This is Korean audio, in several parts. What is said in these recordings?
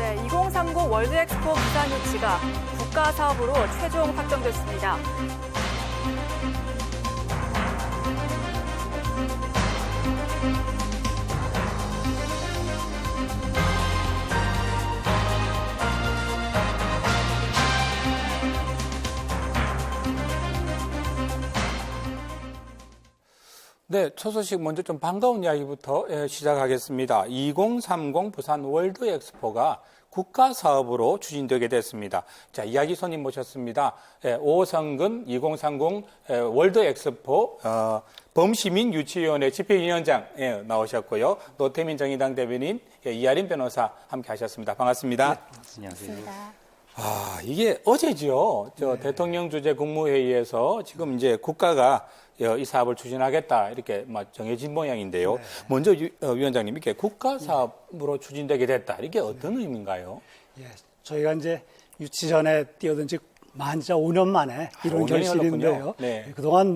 네, 2030 월드 엑스포 부산 유치가 국가 사업으로 최종 확정됐습니다. 네, 첫 소식 먼저 좀 반가운 이야기부터 시작하겠습니다. 2030 부산 월드 엑스포가 국가 사업으로 추진되게 됐습니다. 자, 이야기 손님 모셨습니다. 오성근 2030 월드 엑스포 범시민 유치위원회 집행위원장 나오셨고요. 노태민 정의당 대변인 이하린 변호사 함께 하셨습니다. 반갑습니다. 네, 안녕하세요. 이게 어제죠. 대통령 주재 국무회의에서 지금 이제 국가가 이 사업을 추진하겠다 이렇게 정해진 모양인데요. 네. 먼저 위원장님, 이렇게 국가 사업으로 추진되게 됐다. 이게 어떤 의미인가요? 예, 저희가 이제 유치 전에 뛰어든 지 만자 5년 만에 이런 5년이 결실인데요. 흘렀군요. 네. 그동안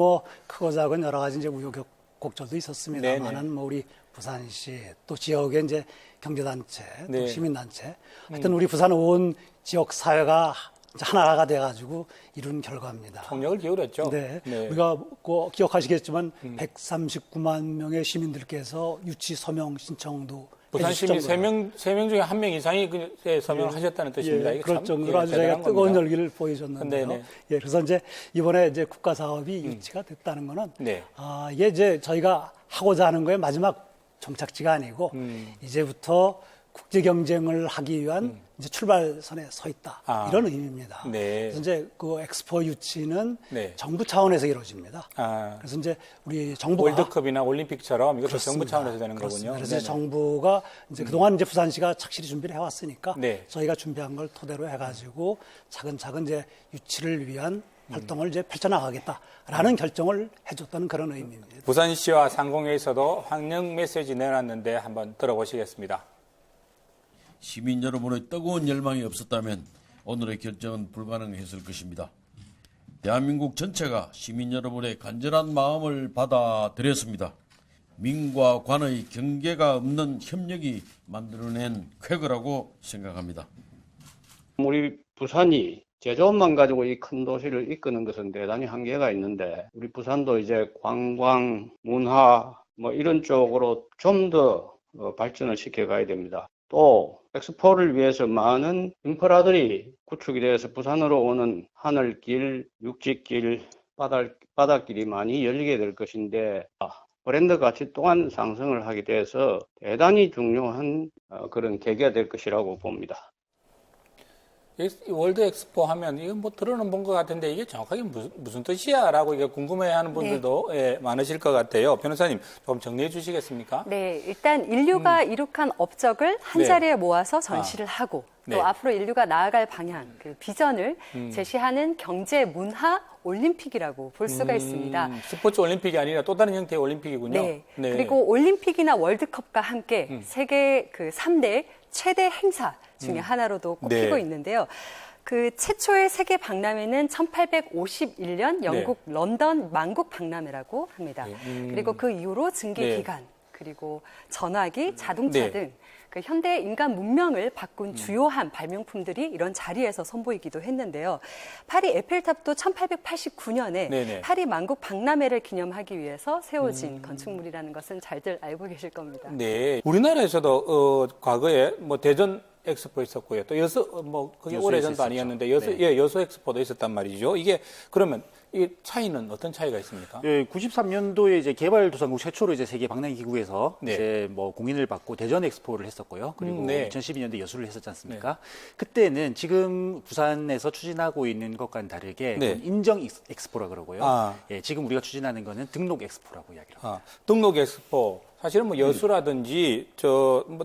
크고 작은 여러 가지 이제 우여곡절도 있었습니다만은 우리 부산시 또 지역의 이제 경제단체, 또 네. 시민단체, 하여튼 우리 부산 온 지역 사회가 이제 하나가 돼가지고 이룬 결과입니다. 총력을 기울였죠. 네. 네. 우리가 기억하시겠지만 139만 명의 시민들께서 유치 서명 신청도 부산 해주실 시민 정도예요. 3명 중에 1명 이상이 서명을 하셨다는 뜻입니다. 예, 이게 그럴 참, 정도로 아주 저희가 대단한 뜨거운 겁니다. 열기를 보여줬는데요. 네네. 예, 그래서 이제 이번에 이제 국가 사업이 유치가 됐다는 거는 네. 이게 이제 저희가 하고자 하는 거에 마지막 종착지가 아니고 이제부터 국제 경쟁을 하기 위한 이제 출발선에 서 있다 이런 의미입니다. 네. 그래서 이제 그 엑스포 유치는 네. 정부 차원에서 이루어집니다. 그래서 이제 우리 정부가 월드컵이나 올림픽처럼 이것도 정부 그렇습니다. 차원에서 되는 그렇습니다. 거군요. 그래서 네네. 정부가 이제 그동안 이제 부산시가 착실히 준비를 해왔으니까 네. 저희가 준비한 걸 토대로 해가지고 차근차근 이제 유치를 위한 활동을 이제 펼쳐나가겠다라는 결정을 해줬다는 그런 의미입니다. 부산시와 상공회에서도 환영 메시지 내놨는데 한번 들어보시겠습니다. 시민 여러분의 뜨거운 열망이 없었다면 오늘의 결정은 불가능했을 것입니다. 대한민국 전체가 시민 여러분의 간절한 마음을 받아들였습니다. 민과 관의 경계가 없는 협력이 만들어낸 쾌거라고 생각합니다. 우리 부산이 제조업만 가지고 이 큰 도시를 이끄는 것은 대단히 한계가 있는데 우리 부산도 이제 관광, 문화 이런 쪽으로 좀 더 발전을 시켜가야 됩니다. 또 엑스포를 위해서 많은 인프라들이 구축이 되어서 부산으로 오는 하늘길, 육지길, 바닷길이 많이 열리게 될 것인데 브랜드 가치 또한 상승을 하게 돼서 대단히 중요한 그런 계기가 될 것이라고 봅니다. 월드 엑스포 하면 이건 들어는 본 것 같은데 이게 정확하게 무슨 뜻이야라고 이게 궁금해하는 분들도 많으실 것 같아요. 변호사님 조금 정리해 주시겠습니까? 네, 일단 인류가 이룩한 업적을 한 네. 자리에 모아서 전시를 하고 또 네. 앞으로 인류가 나아갈 방향, 그 비전을 제시하는 경제 문화 올림픽이라고 볼 수가 있습니다. 스포츠 올림픽이 아니라 또 다른 형태의 올림픽이군요. 네. 그리고 올림픽이나 월드컵과 함께 세계 그 3대 최대 행사 중에 하나로도 꼽히고 네. 있는데요. 그 최초의 세계 박람회는 1851년 영국 런던 만국 박람회라고 합니다. 그리고 그 이후로 증기 네. 기관, 그리고 전화기, 자동차 네. 등 그 현대 인간 문명을 바꾼 주요한 발명품들이 이런 자리에서 선보이기도 했는데요. 파리 에펠탑도 1889년에 네네. 파리 만국 박람회를 기념하기 위해서 세워진 건축물이라는 것은 잘들 알고 계실 겁니다. 네. 우리나라에서도 과거에 대전 엑스포 있었고요. 또 그게 오래전도 아니었는데 여수 엑스포도 있었단 말이죠. 이게 그러면 이 차이는 어떤 차이가 있습니까? 예, 93년도에 이제 개발도상국 최초로 이제 세계 박람회 기구에서 네. 이제 공인을 받고 대전 엑스포를 했었고요. 그리고 네. 2012년도에 여수를 했었지 않습니까? 그때는 지금 부산에서 추진하고 있는 것과는 다르게 네. 인정 엑스포라 그러고요. 예, 지금 우리가 추진하는 거는 등록 엑스포라고 이야기를 합니다. 등록 엑스포. 사실은 여수라든지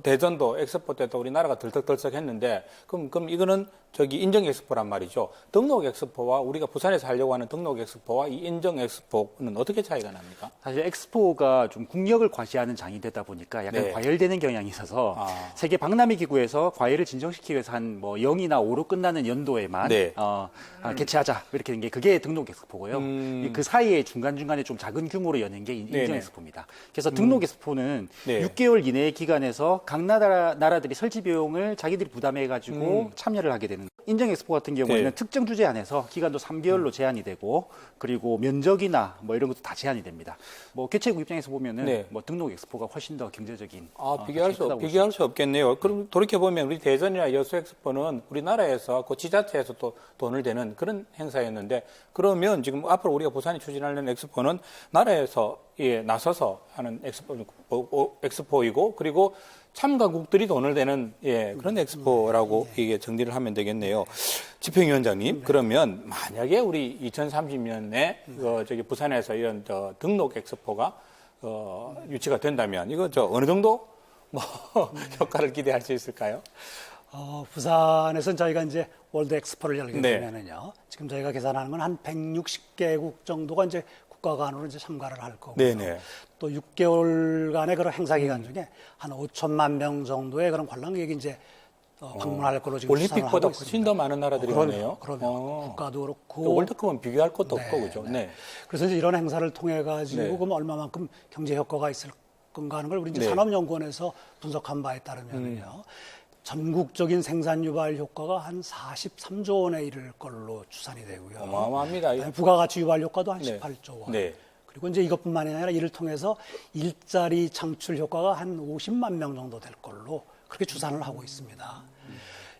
대전도 엑스포 때도 우리나라가 덜썩덜썩 했는데 그럼 이거는 인정 엑스포란 말이죠. 등록 엑스포와 우리가 부산에서 하려고 하는 등록 엑스포와 이 인정 엑스포는 어떻게 차이가 납니까? 사실 엑스포가 좀 국력을 과시하는 장이 되다 보니까 약간 네. 과열되는 경향이 있어서 세계 박람회 기구에서 과열을 진정시키기 위해서 한 0이나 5로 끝나는 연도에만 네. 개최하자 이렇게 된 게 그게 등록 엑스포고요. 그 사이에 중간중간에 좀 작은 규모로 여는 게 인정 네네. 엑스포입니다. 그래서 등록 엑스포 엑스포는 네. 6개월 이내의 기간에서 각 나라들이 설치 비용을 자기들이 부담해가지고 참여를 하게 되는. 인정 엑스포 같은 경우에는 네. 특정 주제 안에서 기간도 3개월로 제한이 되고 그리고 면적이나 뭐 이런 것도 다 제한이 됩니다. 뭐 개최국 입장에서 보면은 네. 뭐 등록 엑스포가 훨씬 더 경제적인 비교할 수 없겠네요. 그럼 돌이켜 보면 우리 대전이나 여수 엑스포는 우리나라에서 그 지자체에서 또 돈을 대는 그런 행사였는데 그러면 지금 앞으로 우리가 부산이 추진하는 엑스포는 나라에서 나서서 하는 엑스포이고 그리고 참가국들이 돈을 대는 그런 엑스포라고 이게 정리를 하면 되겠네요. 집행위원장님, 그러면 만약에 우리 2030년에 저기 부산에서 이런 등록 엑스포가 유치가 된다면 이거 어느 정도 뭐 효과를 기대할 수 있을까요? 부산에서는 저희가 이제 월드 엑스포를 열게 네. 되면은요. 지금 저희가 계산하는 건 한 160개국 정도가 이제 국가 간으로 이제 참가를 할 거고요. 네네. 또 6개월간의 그런 행사 기간 중에 한 5천만 명 정도의 그런 관람객이 이제 방문할 걸로 지금 추산을 하고 올림픽보다 있습니다. 훨씬 더 많은 나라들이 오네요. 그러면 국가도 그렇고 또 월드컵은 비교할 것도 없고 그죠? 네. 그래서 이제 이런 행사를 통해 가지고 네. 그럼 얼마만큼 경제 효과가 있을 건가 하는 걸 우리 이제 네. 산업연구원에서 분석한 바에 따르면요. 전국적인 생산 유발 효과가 한 43조 원에 이를 걸로 추산이 되고요. 어마어마합니다. 그다음에 부가가치 유발 효과도 한 네. 18조 원. 네. 그리고 이제 이것뿐만이 아니라 이를 통해서 일자리 창출 효과가 한 50만 명 정도 될 걸로 그렇게 추산을 하고 있습니다.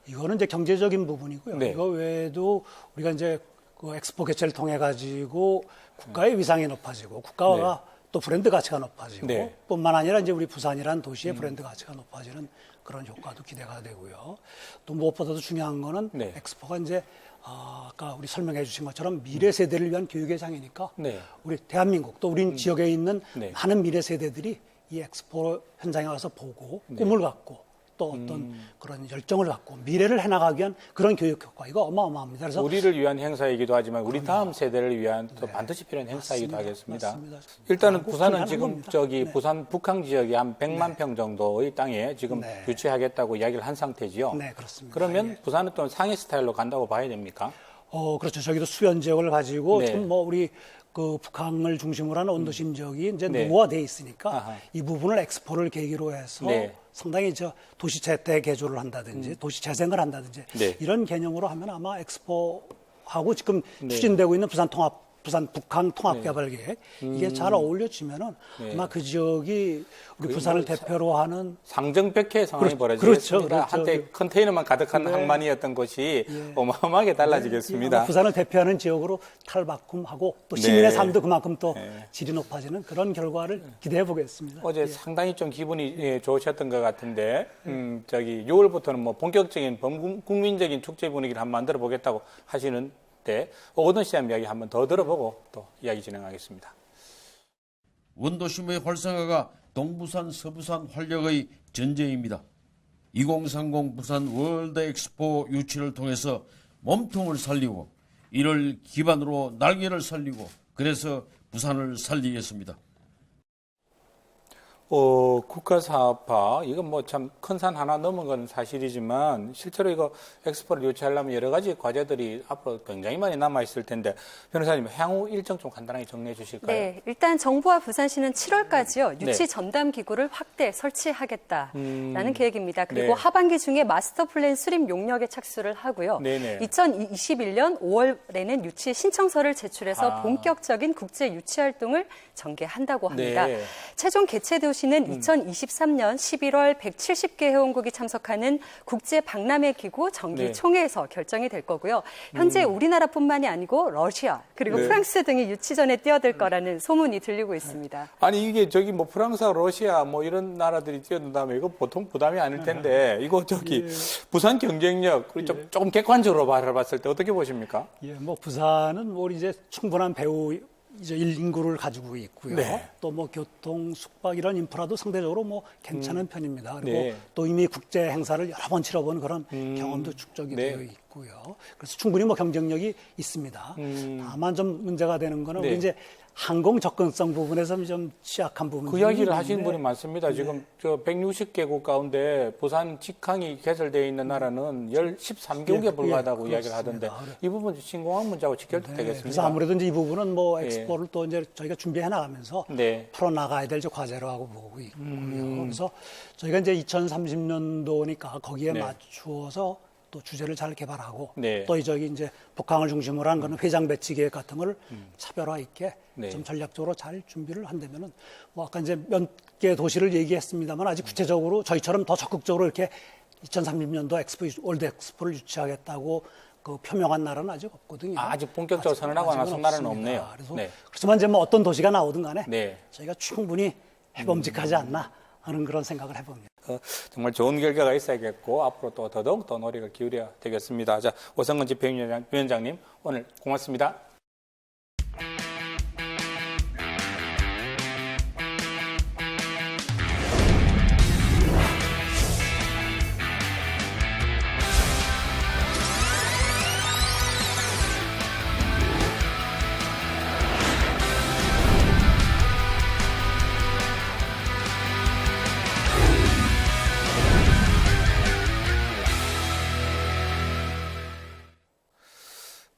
이거는 이제 경제적인 부분이고요. 네. 이거 외에도 우리가 이제 그 엑스포 개최를 통해 가지고 국가의 위상이 높아지고 국가가 또 브랜드 가치가 높아지고 네. 뿐만 아니라 이제 우리 부산이라는 도시의 브랜드 가치가 높아지는 그런 효과도 기대가 되고요. 또 무엇보다도 중요한 거는 네. 엑스포가 이제 아까 우리 설명해 주신 것처럼 미래 세대를 위한 교육의 장이니까 네. 우리 대한민국 또 우리 지역에 있는 네. 많은 미래 세대들이 이 엑스포 현장에 와서 보고 꿈을 갖고 또 어떤 그런 열정을 갖고 미래를 해나가기 위한 그런 교육 효과 이거 어마어마합니다. 그래서 우리를 위한 행사이기도 하지만 우리 다음 세대를 위한 또 반드시 필요한 행사이기도 하겠습니다. 맞습니다. 일단은 꼭 부산은 하는 지금 겁니다. 저기 네. 부산 북한 지역이 한 100만 평 정도의 땅에 지금 네. 유치하겠다고 이야기를 한 상태지요. 네, 그렇습니다. 그러면 예. 부산은 또 상해 스타일로 간다고 봐야 됩니까? 그렇죠. 저기도 수변 지역을 가지고 네. 지금 뭐 우리 그 북한을 중심으로 하는 온도심 지역이 이제 네. 노후화돼 있으니까 아하. 이 부분을 엑스포를 계기로 해서 네. 상당히 도시 재대 개조를 한다든지 도시 재생을 한다든지 네. 이런 개념으로 하면 아마 엑스포하고 지금 추진되고 있는 부산 북한 통합개발 계획 이게 잘 어울려지면은 아마 그 지역이 우리 부산을 대표로 하는 상정백회 상황이 그렇죠. 벌어지겠습니다. 그렇죠. 한때 컨테이너만 가득한 네. 항만이었던 곳이 어마어마하게 달라지겠습니다. 부산을 대표하는 지역으로 탈바꿈하고 또 시민의 네. 삶도 그만큼 또 질이 높아지는 그런 결과를 기대해 보겠습니다. 어제 상당히 좀 기분이 좋으셨던 것 같은데, 저기 6월부터는 뭐 본격적인 국민적인 축제 분위기를 한번 만들어 보겠다고 하시는 때, 오던 시장 이야기 한번 더 들어보고 또 이야기 진행하겠습니다. 원도심의 활성화가 동부산, 서부산 활력의 전제입니다. 2030 부산 월드 엑스포 유치를 통해서 몸통을 살리고 이를 기반으로 날개를 살리고 그래서 부산을 살리겠습니다. 국가사업화, 이건 뭐 참 큰 산 하나 넘은 건 사실이지만 실제로 이거 엑스포를 유치하려면 여러 가지 과제들이 앞으로 굉장히 많이 남아있을 텐데 변호사님 향후 일정 좀 간단하게 정리해 주실까요? 네, 일단 정부와 부산시는 7월까지요. 유치 네. 전담 기구를 확대 설치하겠다라는 계획입니다. 그리고 네. 하반기 중에 마스터 플랜 수립 용역에 착수를 하고요. 네네. 2021년 5월에는 유치 신청서를 제출해서 본격적인 국제 유치 활동을 전개한다고 합니다. 네. 최종 개최 도시는 2023년 11월 170개 회원국이 참석하는 국제 박람회 기구 정기 네. 총회에서 결정이 될 거고요. 현재 우리나라뿐만이 아니고 러시아 그리고 네. 프랑스 등이 유치전에 뛰어들 거라는 소문이 들리고 있습니다. 아니 이게 저기 뭐 프랑스, 러시아 뭐 이런 나라들이 뛰어든다면 이거 보통 부담이 아닐 텐데 이거 저기 부산 경쟁력 그리고 조금 객관적으로 바라봤을 때 어떻게 보십니까? 예, 뭐 부산은 뭐 이제 충분한 배우 이제 인구를 가지고 있고요. 네. 또 뭐 교통, 숙박 이런 인프라도 상대적으로 뭐 괜찮은 편입니다. 그리고 네. 또 이미 국제 행사를 여러 번 치러본 그런 경험도 축적이 네. 되어 있고요. 있고요. 그래서 충분히 뭐 경쟁력이 있습니다. 다만 좀 문제가 되는 거는 네. 우리 이제 항공 접근성 부분에서 좀 취약한 부분이 그 이야기를 있는데 하시는 분이 많습니다. 지금 저 160개국 가운데 부산 직항이 개설되어 있는 나라는 13개국에 불과하다고 이야기를 하던데 이 부분 신공항 문제하고 직결도 되겠습니다. 그래서 아무래도 이제 이 부분은 뭐 엑스포를 또 이제 저희가 준비해 나가면서 네. 풀어나가야 될 과제로 하고 보고 있고요. 그래서 저희가 이제 2030년도니까 거기에 네. 맞추어서 또 주제를 잘 개발하고 네. 또 저기 이제 북항을 중심으로 한 거는 회장 배치 계획 같은 걸 차별화 있게 네. 좀 전략적으로 잘 준비를 한다면은 뭐 아까 이제 몇 개 도시를 얘기했습니다만 아직 구체적으로 저희처럼 더 적극적으로 이렇게 2030년도 엑스포 월드 엑스포를 유치하겠다고 그 표명한 나라는 아직 없거든요. 아직 본격적으로 선언하고 나선 나라는 없네요. 그래서 네. 그렇지만 이제 뭐 어떤 도시가 나오든 간에 네. 저희가 충분히 해봄직하지 않나 하는 그런 생각을 해봅니다. 정말 좋은 결과가 있어야겠고 앞으로 또 더더욱 더 노력을 기울여야 되겠습니다. 자, 오성근 집행위원장님 오늘 고맙습니다.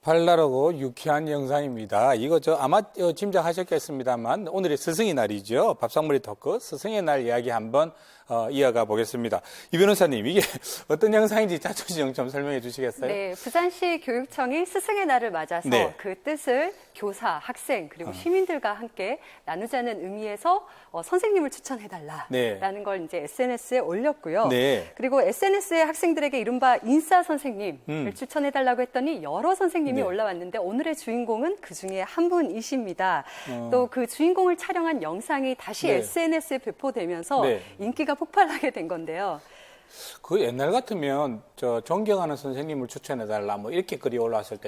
발랄하고 유쾌한 영상입니다. 이거 아마 짐작하셨겠습니다만 오늘이 스승의 날이죠. 밥상머리 토크 스승의 날 이야기 한번 이어가 보겠습니다. 이 변호사님, 이게 어떤 영상인지 자초지종 좀 설명해 주시겠어요? 네, 부산시 교육청이 스승의 날을 맞아서 네. 그 뜻을 교사, 학생 그리고 시민들과 함께 나누자는 의미에서 선생님을 추천해달라라는 네. 걸 이제 SNS에 올렸고요. 네. 그리고 SNS에 학생들에게 이른바 인싸 선생님을 추천해달라고 했더니 여러 선생님이 네. 올라왔는데 오늘의 주인공은 그 중에 한 분이십니다. 또 그 주인공을 촬영한 영상이 다시 네. SNS에 배포되면서 네. 인기가 폭발하게 된 건데요. 그 옛날 같으면 존경하는 선생님을 추천해달라 뭐 이렇게 글이 올라왔을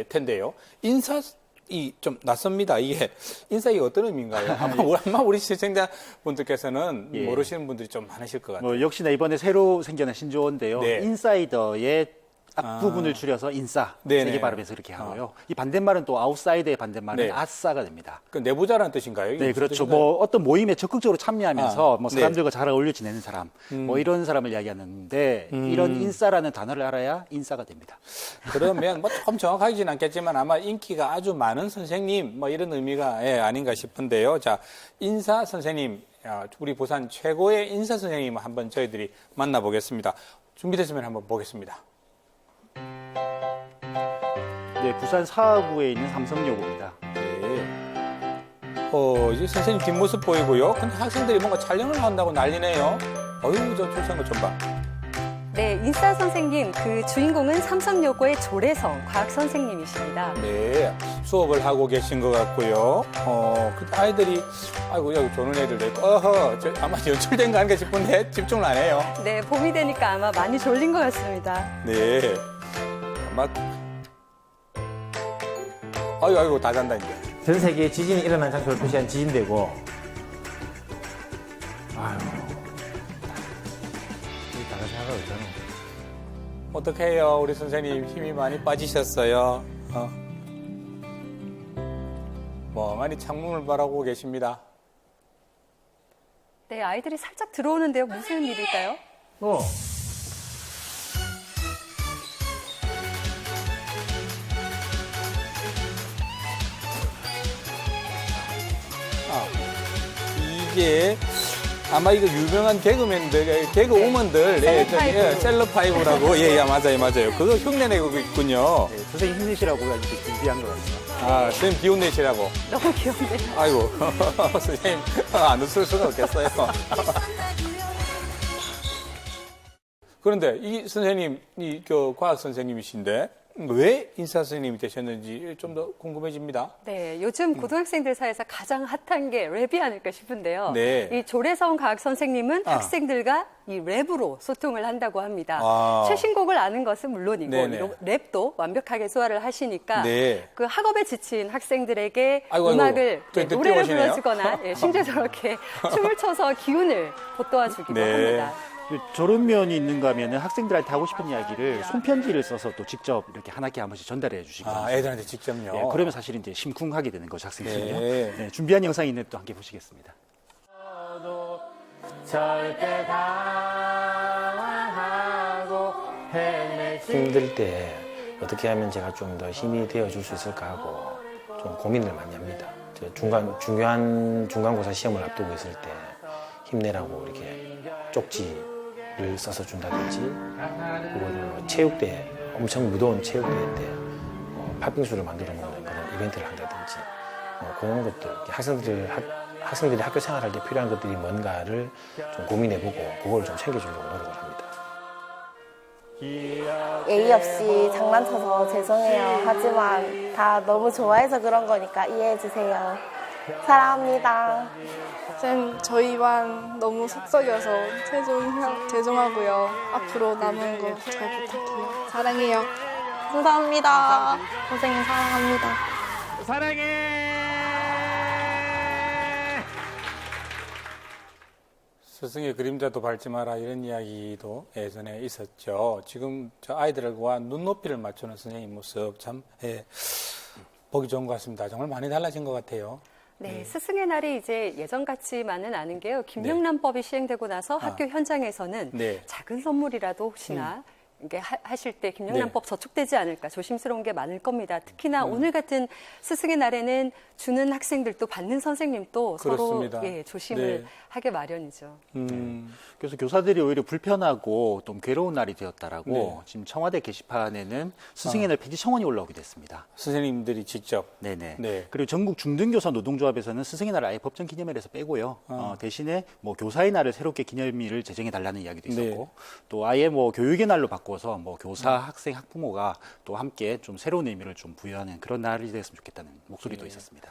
텐데요. 인사이 좀 낯섭니다. 이게 인사이 어떤 의미인가요? 아마 우리 시청자분들께서는 모르시는 분들이 좀 많으실 것 같아요. 뭐 역시나 이번에 새로 생겨난 신조어인데요. 네. 인사이더의 앞부분을 줄여서 인싸, 네네. 세게 발음해서 그렇게 하고요. 이 반대말은 또 아웃사이드의 반대말은 네. 아싸가 됩니다. 그 내부자라는 뜻인가요? 이게 네, 무슨 그렇죠. 뜻인가요? 뭐 어떤 모임에 적극적으로 참여하면서 뭐 네. 사람들과 잘 어울려 지내는 사람, 뭐 이런 사람을 이야기하는데 이런 인싸라는 단어를 알아야 인싸가 됩니다. 그러면 뭐 조금 정확하지는 않겠지만 아마 인기가 아주 많은 선생님 뭐 이런 의미가 아닌가 싶은데요. 자, 인사 선생님, 우리 부산 최고의 인사 선생님 한번 저희들이 만나보겠습니다. 준비됐으면 한번 보겠습니다. 네, 부산 사하구에 있는 삼성여고입니다. 네. 이제 선생님 뒷모습 보이고요. 근데 학생들이 뭔가 촬영을 한다고 난리네요. 어휴, 저 출석한 거 좀 봐. 네, 인싸 선생님, 그 주인공은 삼성여고의 조래성 과학 선생님이십니다. 네, 수업을 하고 계신 것 같고요. 그 아이들이, 아이고, 여기 조는 애들도 있고, 아마 연출된 거 아닌가 싶은데 집중을 안 해요. 네, 봄이 되니까 아마 많이 졸린 것 같습니다. 네. 아마, 아이고, 다 잔다, 이제. 전 세계에 지진이 일어난 장소를 표시한 지진대고, 아유, 다른 생각을 없잖아. 어떡해요, 우리 선생님. 힘이 많이 빠지셨어요. 멍하니 창문을 바라보고 계십니다. 네, 아이들이 살짝 들어오는데요. 무슨 일일까요? 이게 아마 이거 유명한 개그맨들, 개그우먼들, 셀럽파이브라고, 맞아요. 그거 흉내내고 있군요. 네, 선생님 힘내시라고 아주 준비한 것 같습니다. 선생님 기운 내시라고. 너무 귀엽네요. 아이고, 선생님, 안 웃을 수가 없겠어요. 그런데 이 선생님, 과학 선생님이신데, 왜 인사 선생님이 되셨는지 좀 더 궁금해집니다. 네, 요즘 고등학생들 사이에서 가장 핫한 게 랩이 아닐까 싶은데요. 네. 이 조래성 과학 선생님은 학생들과 이 랩으로 소통을 한다고 합니다. 아. 최신곡을 아는 것은 물론이고 네네. 랩도 완벽하게 소화를 하시니까 네. 그 학업에 지친 학생들에게 아이고, 음악을 또 노래를 띄워오시네요. 불러주거나 심지어 저렇게 춤을 춰서 기운을 돋도와주기도 네. 합니다. 저런 면이 있는가 하면은 학생들한테 하고 싶은 이야기를 손편지를 써서 또 직접 이렇게 한 학기에 한 번씩 전달해 주시거든요. 아, 애들한테 직접요? 예, 그러면 사실 이제 심쿵하게 되는 거죠, 학생들은요. 네. 네, 준비한 영상이 있는데 또 함께 보시겠습니다. 절대 당황하고 힘들 때 어떻게 하면 제가 좀 더 힘이 되어줄 수 있을까 하고 좀 고민을 많이 합니다. 중요한 중간고사 시험을 앞두고 있을 때 힘내라고 이렇게 쪽지를 써서 준다든지, 그리고 체육대회, 엄청 무더운 체육대회 때 팥빙수를 만들어 먹는 그런 이벤트를 한다든지, 그런 것들, 학생들이 학교 생활할 때 필요한 것들이 뭔가를 좀 고민해보고 그걸 좀 챙겨주려고 노력을 합니다. 예의 없이 장난쳐서 죄송해요. 하지만 다 너무 좋아해서 그런 거니까 이해해주세요. 사랑합니다. 쌤, 저희 반 너무 속썩여서 죄송하고요. 앞으로 남은 거 잘 부탁해요. 사랑해요. 감사합니다. 선생님 사랑합니다. 스승의 그림자도 밟지 마라, 이런 이야기도 예전에 있었죠. 지금 저 아이들과 눈높이를 맞추는 선생님 모습 참 보기 좋은 것 같습니다. 정말 많이 달라진 것 같아요. 네, 스승의 날이 이제 예전 같지만은 않은 게요. 김영란법이 시행되고 나서 학교 현장에서는 네. 작은 선물이라도 혹시나 이게 하실 때 김영란법 저촉되지 않을까 조심스러운 게 많을 겁니다. 특히나 오늘 같은 스승의 날에는 주는 학생들도 받는 선생님도 그렇습니다. 서로 조심을 네. 하게 마련이죠. 그래서 교사들이 오히려 불편하고 좀 괴로운 날이 되었다라고 네. 지금 청와대 게시판에는 스승의 날 폐지 청원이 올라오게 됐습니다. 선생님들이 직접. 네네. 네. 그리고 전국 중등교사 노동조합에서는 스승의 날을 아예 법정 기념일에서 빼고요. 대신에 뭐 교사의 날을 새롭게 기념일을 제정해 달라는 이야기도 있었고, 또 아예 뭐 교육의 날로 바꿔서 뭐 교사, 학생, 학부모가 또 함께 좀 새로운 의미를 좀 부여하는 그런 날이 됐으면 좋겠다는 목소리도 있었습니다.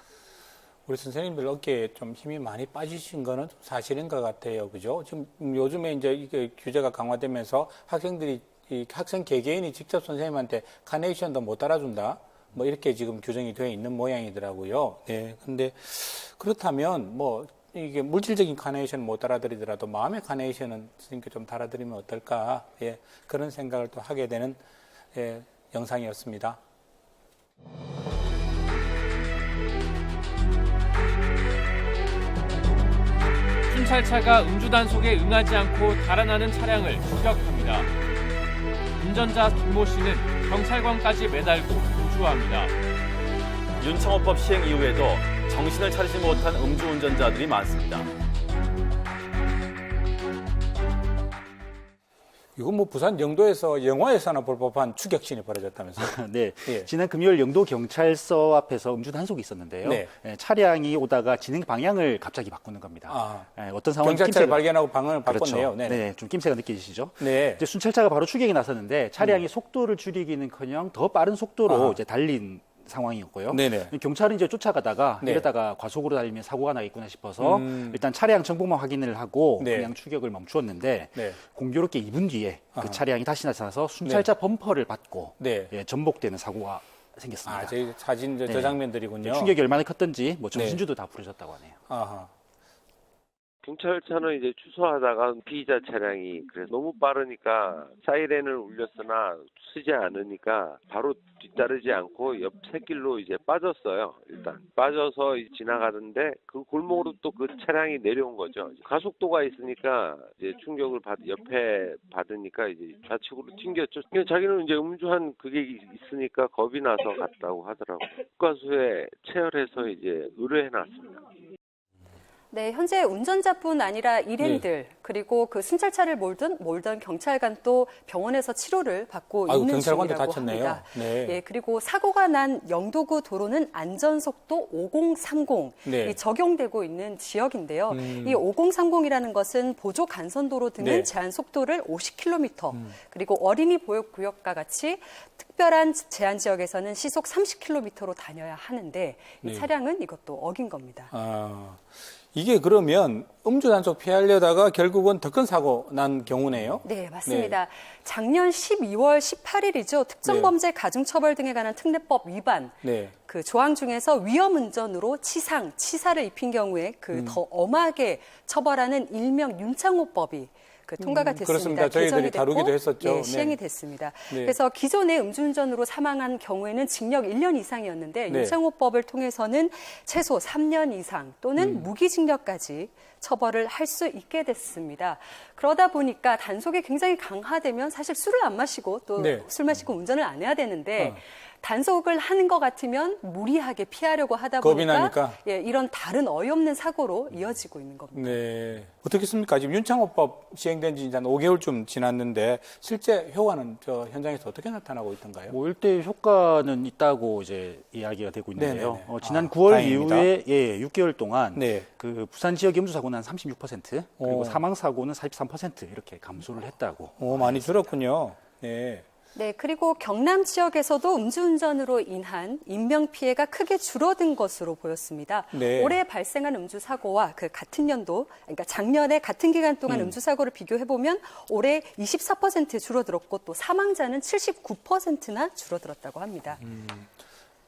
우리 선생님들 어깨에 좀 힘이 많이 빠지신 거는 좀 사실인 것 같아요. 그죠? 지금 요즘에 이제 이게 규제가 강화되면서 학생들이, 이 학생 개개인이 직접 선생님한테 카네이션도 못 따라준다, 뭐 이렇게 지금 규정이 되어 있는 모양이더라고요. 네. 근데 그렇다면 뭐 이게 물질적인 카네이션 못 따라드리더라도 마음의 카네이션은 선생님께 좀 따라드리면 어떨까? 예. 그런 생각을 또 하게 되는 영상이었습니다. 순찰차가 음주 단속에 응하지 않고 달아나는 차량을 추격합니다. 운전자 김모 씨는 경찰관까지 매달고 구조합니다. 윤창호법 시행 이후에도 정신을 차리지 못한 음주운전자들이 많습니다. 이건 뭐 부산 영도에서 영화에서나 볼 법한 추격신이 벌어졌다면서요? 네. 예. 지난 금요일 영도 경찰서 앞에서 음주 단속이 있었는데요. 네. 차량이 오다가 진행 방향을 갑자기 바꾸는 겁니다. 어떤 상황이 경찰차를 발견하고 방향을 그렇죠. 바꿨네요. 네네. 네, 좀 낌새가 느껴지시죠? 네. 이제 순찰차가 바로 추격에 나섰는데 차량이 속도를 줄이기는커녕 더 빠른 속도로 이제 달린 상황이었고요. 네네. 경찰은 이제 쫓아가다가 네. 이러다가 과속으로 달리면 사고가 나겠구나 싶어서 일단 차량 정보만 확인을 하고 네. 그냥 추격을 멈추었는데 네. 공교롭게 2분 뒤에 그 차량이 다시 나타나서 순찰자 범퍼를 받고 네. 전복되는 사고가 생겼습니다. 저희 사진 저 장면들이군요. 충격이 얼마나 컸던지 뭐 정신줄도 다 부러졌다고 하네요. 아하. 경찰차는 이제 추수하다가 피의자 차량이 그래서 너무 빠르니까 사이렌을 울렸으나 쓰지 않으니까 바로 뒤따르지 않고 옆 샛길로 이제 빠졌어요. 일단 빠져서 지나가는데 그 골목으로 또 그 차량이 내려온 거죠. 가속도가 있으니까 이제 충격을 옆에 받으니까 이제 좌측으로 튕겼죠. 자기는 이제 음주한 그게 있으니까 겁이 나서 갔다고 하더라고요. 국가수에 체열해서 이제 의뢰해놨습니다. 네, 현재 운전자뿐 아니라 일행들 그리고 그 순찰차를 몰던 경찰관도 병원에서 치료를 받고 있는 경찰관도 중이라고 다쳤네요. 합니다. 네. 예, 그리고 사고가 난 영도구 도로는 안전속도 5030 네. 이 적용되고 있는 지역인데요. 이 5030이라는 것은 보조 간선도로 등은 네. 제한 속도를 50km 그리고 어린이 보육구역과 같이 특별한 제한 지역에서는 시속 30km로 다녀야 하는데 이 네. 차량은 이것도 어긴 겁니다. 이게 그러면 음주 단속 피하려다가 결국은 더 큰 사고 난 경우네요? 네, 맞습니다. 작년 12월 18일이죠. 특정범죄 가중처벌 등에 관한 특례법 위반. 네. 그 조항 중에서 위험운전으로 치사를 입힌 경우에 그 더 엄하게 처벌하는 일명 윤창호법이 통과가 됐습니다. 그렇습니다. 저희들이 개정이 됐고, 다루기도 했었죠. 예, 시행이 네. 됐습니다. 네. 그래서 기존에 음주운전으로 사망한 경우에는 징역 1년 이상이었는데 네. 윤창호법을 통해서는 최소 3년 이상 또는 무기징역까지 처벌을 할 수 있게 됐습니다. 그러다 보니까 단속이 굉장히 강화되면 사실 술을 안 마시고 또 네. 술 마시고 운전을 안 해야 되는데 단속을 하는 것 같으면 무리하게 피하려고 하다 겁이 보니까 나니까. 예, 이런 다른 어이없는 사고로 이어지고 있는 겁니다. 네. 어떻겠습니까? 지금 윤창호법 시행된 지 이제 한 5개월쯤 지났는데 실제 효과는 저 현장에서 어떻게 나타나고 있던가요? 뭐 1대1 효과는 있다고 이제 이야기가 되고 있는데요. 네네네. 지난 9월 다행입니다. 이후에 6개월 동안 네. 그 부산 지역 음주 사고는 한 36% 그리고 오. 사망 사고는 43% 이렇게 감소를 했다고. 많이 줄었군요. 네. 네, 그리고 경남 지역에서도 음주운전으로 인한 인명피해가 크게 줄어든 것으로 보였습니다. 네. 올해 발생한 음주사고와 그 같은 연도, 그러니까 작년에 같은 기간 동안 음주사고를 비교해보면 올해 24% 줄어들었고 또 사망자는 79%나 줄어들었다고 합니다.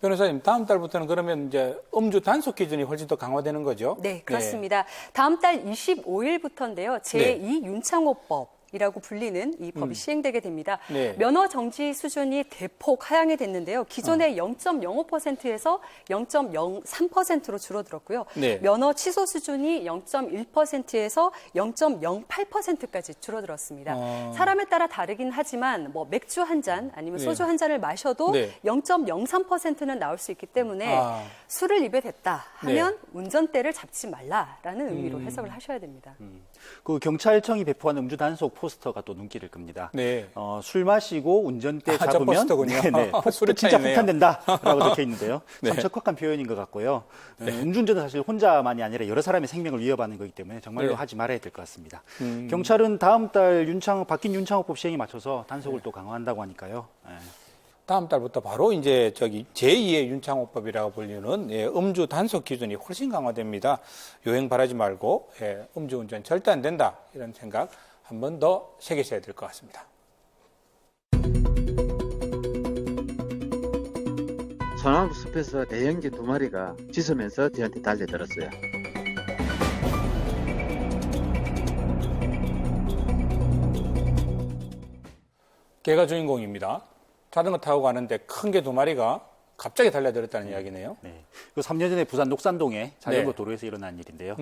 변호사님, 다음 달부터는 그러면 이제 음주 단속 기준이 훨씬 더 강화되는 거죠? 네, 그렇습니다. 다음 달 25일부터인데요. 제2 윤창호법. 이라고 불리는 이 법이 시행되게 됩니다. 네. 면허 정지 수준이 대폭 하향이 됐는데요. 기존의 0.05%에서 0.03%로 줄어들었고요. 네. 면허 취소 수준이 0.1%에서 0.08%까지 줄어들었습니다. 사람에 따라 다르긴 하지만 뭐 맥주 한 잔 아니면 네. 소주 한 잔을 마셔도 네. 0.03%는 나올 수 있기 때문에 술을 입에 댔다 하면 운전대를 잡지 말라라는 의미로 해석을 하셔야 됩니다. 그 경찰청이 배포한 음주 단속 포스터가 또 눈길을 끕니다. 네. 술 마시고 운전대 저 잡으면 포스터군요. 술이 진짜 차이네요. 폭탄된다라고 적혀 있는데요. 네. 참 적확한 표현인 것 같고요. 음주운전은 사실 혼자만이 아니라 여러 사람의 생명을 위협하는 거기 때문에 정말로 네. 하지 말아야 될 것 같습니다. 경찰은 다음 달 바뀐 윤창호법 시행에 맞춰서 단속을 또 강화한다고 하니까요. 다음 달부터 바로 이제 제2의 윤창호법이라고 불리는 음주 단속 기준이 훨씬 강화됩니다. 요행 바라지 말고 음주운전 절대 안 된다 이런 생각 한 번 더 새기셔야 될 것 같습니다. 소나무 숲에서 대형견 2마리가 짖으면서 저한테 달려들었어요. 개가 주인공입니다. 자전거 타고 가는데 큰 개 2마리가 갑자기 달려들었다는 이야기네요. 네. 그 3년 전에 부산 녹산동에 자전거 네. 도로에서 일어난 일인데요.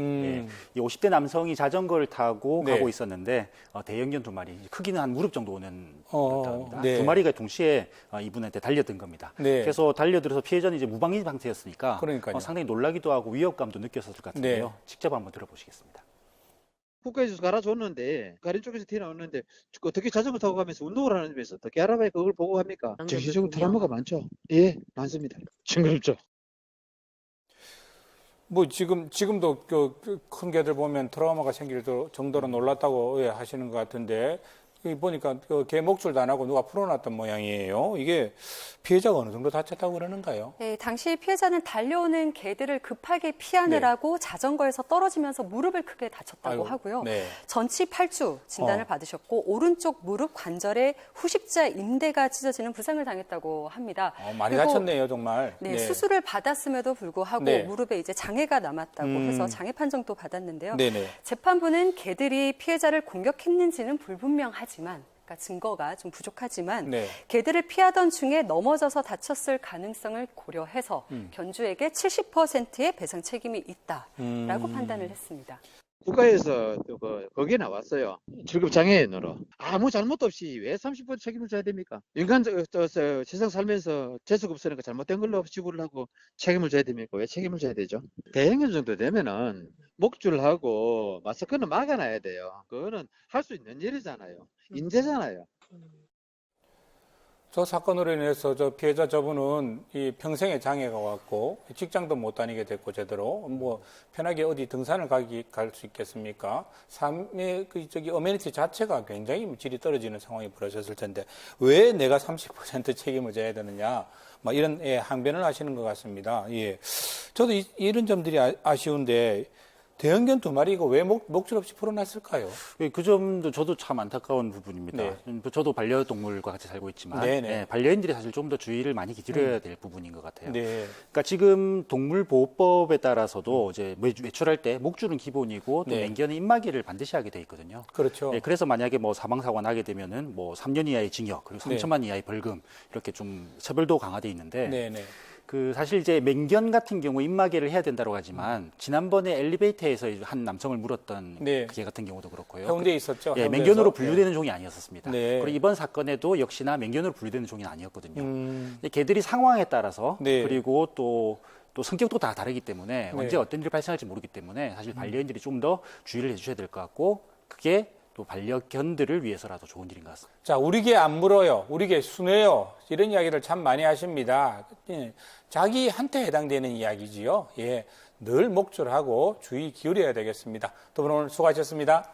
이 50대 남성이 자전거를 타고 네. 가고 있었는데 대형견 2마리, 크기는 한 무릎 정도 오는 듯합니다. 네. 2마리가 동시에 이분한테 달려든 겁니다. 네. 그래서 달려들어서 피해자는 이제 무방비 상태였으니까 그러니까요. 상당히 놀라기도 하고 위협감도 느꼈었을 것 같은데요. 네. 직접 한번 들어보시겠습니다. 국가에서 갈아줬는데 가린 쪽에서 튀어나오는데 어떻게 자전거 타고 가면서 운동을 하면서 어떻게 알아봐야 그걸 보고 합니까? 정신적으로 트라우마가 많죠. 예, 많습니다. 징그럽죠. 뭐 지금도 큰 개들 보면 트라우마가 생길 정도로 놀랐다고 하시는 것 같은데 보니까 개 목줄도 안 하고 누가 풀어놨던 모양이에요. 이게 피해자가 어느 정도 다쳤다고 그러는가요? 네, 당시 피해자는 달려오는 개들을 급하게 피하느라고 자전거에서 떨어지면서 무릎을 크게 다쳤다고 하고요. 네. 전치 8주 진단을 받으셨고 오른쪽 무릎 관절에 후십자 인대가 찢어지는 부상을 당했다고 합니다. 많이 그리고 다쳤네요, 정말. 네, 수술을 받았음에도 불구하고 네. 무릎에 이제 장애가 남았다고 해서 장애 판정도 받았는데요. 네네. 재판부는 개들이 피해자를 공격했는지는 불분명하지만 그러니까 증거가 좀 부족하지만 네. 개들을 피하던 중에 넘어져서 다쳤을 가능성을 고려해서 견주에게 70%의 배상 책임이 있다라고 판단을 했습니다. 국가에서 거기에 나왔어요. 직업 장애인으로 아무 잘못 없이 왜 30% 책임을 져야 됩니까? 인간 세상 살면서 재수가 없으니까 잘못된 걸로 지불을 하고 책임을 져야 됩니까? 왜 책임을 져야 되죠? 대형견 정도 되면은 목줄하고 마스크는 막아놔야 돼요. 그거는 할 수 있는 일이잖아요. 인재잖아요. 저 사건으로 인해서 저 피해자 저분은 이 평생의 장애가 왔고 직장도 못 다니게 됐고 제대로 뭐 편하게 어디 등산을 갈 수 있겠습니까? 삶의 어메니티 자체가 굉장히 질이 떨어지는 상황이 벌어졌을 텐데 왜 내가 30% 책임을 져야 되느냐? 막 이런 항변을 하시는 것 같습니다. 예. 저도 이런 점들이 아쉬운데 대형견 2마리가 왜 목줄 없이 풀어놨을까요? 그 점도 저도 참 안타까운 부분입니다. 네. 저도 반려동물과 같이 살고 있지만 네네. 반려인들이 사실 좀 더 주의를 많이 기울여야 될 부분인 것 같아요. 네. 그러니까 지금 동물보호법에 따라서도 이제 외출할 때 목줄은 기본이고 또 네. 맹견은 입마개를 반드시 하게 돼 있거든요. 그렇죠. 네, 그래서 만약에 뭐 사망사고가 나게 되면은 뭐 3년 이하의 징역 그리고 3천만 이하의 벌금 이렇게 좀 처벌도 강화돼 있는데 네네. 그 사실 이제 맹견 같은 경우 입마개를 해야 된다고 하지만 지난번에 엘리베이터에서 한 남성을 물었던 그 개 같은 경우도 그렇고요. 해운대에 있었죠. 예, 해운대에서. 맹견으로 분류되는 종이 아니었었습니다. 네. 그리고 이번 사건에도 역시나 맹견으로 분류되는 종이 아니었거든요. 개들이 상황에 따라서 그리고 또 성격도 다 다르기 때문에 언제 어떤 일이 발생할지 모르기 때문에 사실 반려인들이 좀 더 주의를 해주셔야 될 것 같고 그게 또 반려견들을 위해서라도 좋은 일인 것 같습니다. 자, 우리 개 안 물어요. 우리 개 순해요. 이런 이야기를 참 많이 하십니다. 자기한테 해당되는 이야기지요. 예, 늘 목줄하고 주의 기울여야 되겠습니다. 두 분 오늘 수고하셨습니다.